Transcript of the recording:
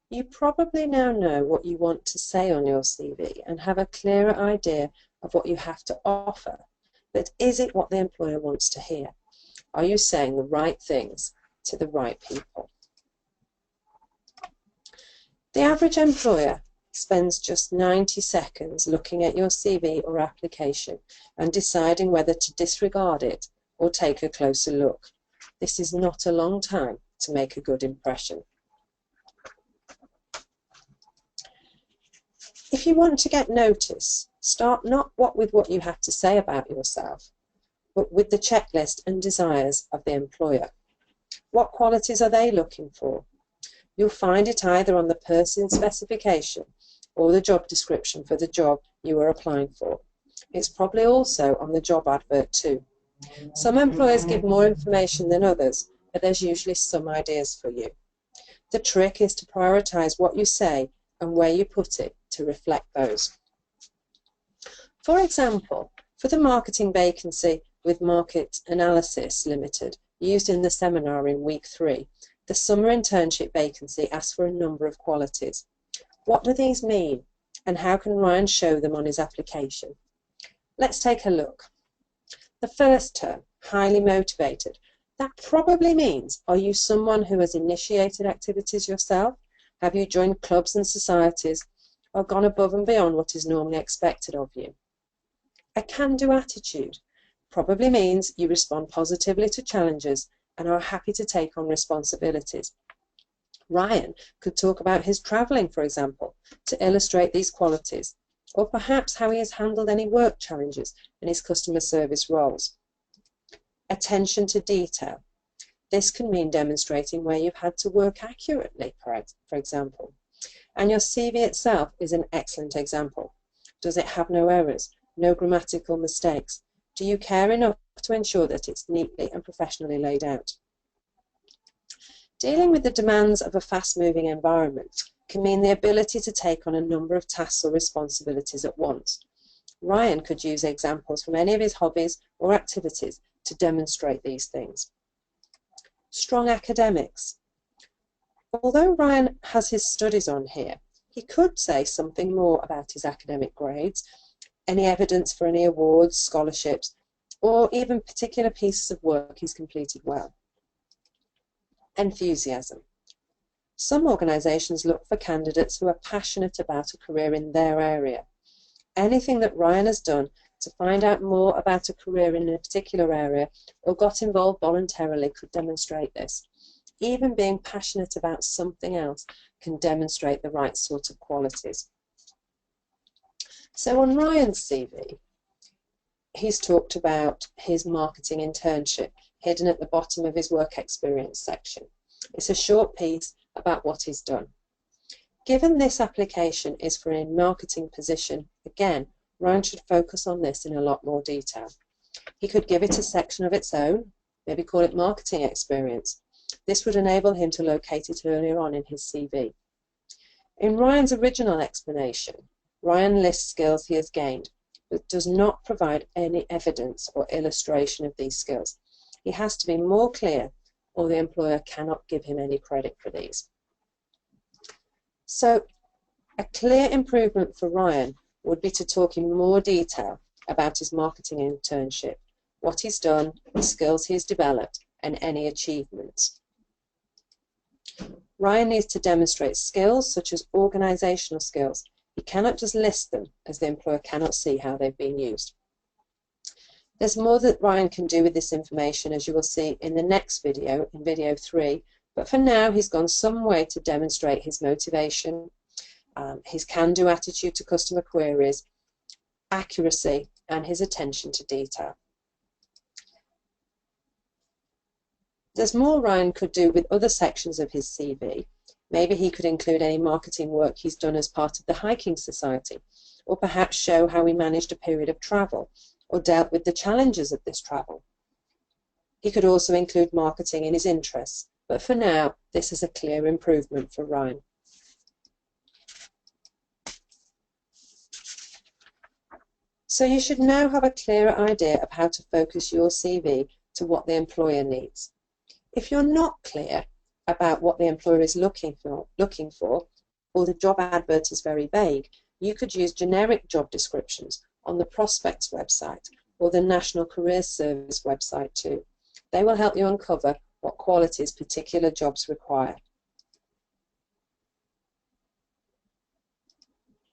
You probably now know what you want to say on your CV and have a clearer idea of what you have to offer. But is it what the employer wants to hear? Are you saying the right things to the right people? The average employer spends just 90 seconds looking at your CV or application and deciding whether to disregard it or take a closer look. This is not a long time to make a good impression. If you want to get notice, start not with what you have to say about yourself, but with the checklist and desires of the employer. What qualities are they looking for? You'll find it either on the person specification or the job description for the job you are applying for. It's probably also on the job advert too. Some employers give more information than others, but there's usually some ideas for you. The trick is to prioritize what you say and where you put it to reflect those. For example, for the marketing vacancy with Market Analysis Limited, used in the seminar in week 3, the summer internship vacancy asks for a number of qualities. What do these mean, and how can Ryan show them on his application? Let's take a look. The first term, highly motivated. That probably means, are you someone who has initiated activities yourself? Have you joined clubs and societies, or gone above and beyond what is normally expected of you? A can-do attitude probably means you respond positively to challenges and are happy to take on responsibilities. Ryan could talk about his travelling, for example, to illustrate these qualities, or perhaps how he has handled any work challenges in his customer service roles. Attention to detail. This can mean demonstrating where you've had to work accurately, for example. And your CV itself is an excellent example. Does it have no errors, no grammatical mistakes? Do you care enough to ensure that it's neatly and professionally laid out? Dealing with the demands of a fast-moving environment can mean the ability to take on a number of tasks or responsibilities at once. Ryan could use examples from any of his hobbies or activities to demonstrate these things. Strong academics. Although Ryan has his studies on here, he could say something more about his academic grades, any evidence for any awards, scholarships, or even particular pieces of work he's completed well. Enthusiasm. Some organisations look for candidates who are passionate about a career in their area. Anything that Ryan has done to find out more about a career in a particular area or got involved voluntarily could demonstrate this. Even being passionate about something else can demonstrate the right sort of qualities. So on Ryan's CV, he's talked about his marketing internship hidden at the bottom of his work experience section. It's a short piece about what he's done. Given this application is for a marketing position, again, Ryan should focus on this in a lot more detail. He could give it a section of its own, maybe call it marketing experience. This would enable him to locate it earlier on in his CV. In Ryan's original explanation, Ryan lists skills he has gained, but does not provide any evidence or illustration of these skills. He has to be more clear, or the employer cannot give him any credit for these. So, a clear improvement for Ryan would be to talk in more detail about his marketing internship, what he's done, the skills he's developed, and any achievements. Ryan needs to demonstrate skills such as organisational skills. He cannot just list them, as the employer cannot see how they've been used. There's more that Ryan can do with this information, as you will see in the next video, in video 3, but for now he's gone some way to demonstrate his motivation, his can-do attitude to customer queries, accuracy, and his attention to detail. There's more Ryan could do with other sections of his CV. Maybe he could include any marketing work he's done as part of the Hiking Society, or perhaps show how he managed a period of travel, or dealt with the challenges of this travel. He could also include marketing in his interests, but for now, this is a clear improvement for Ryan. So you should now have a clearer idea of how to focus your CV to what the employer needs. If you're not clear about what the employer is looking for, or the job advert is very vague, you could use generic job descriptions on the Prospects website or the National Careers Service website too. They will help you uncover what qualities particular jobs require.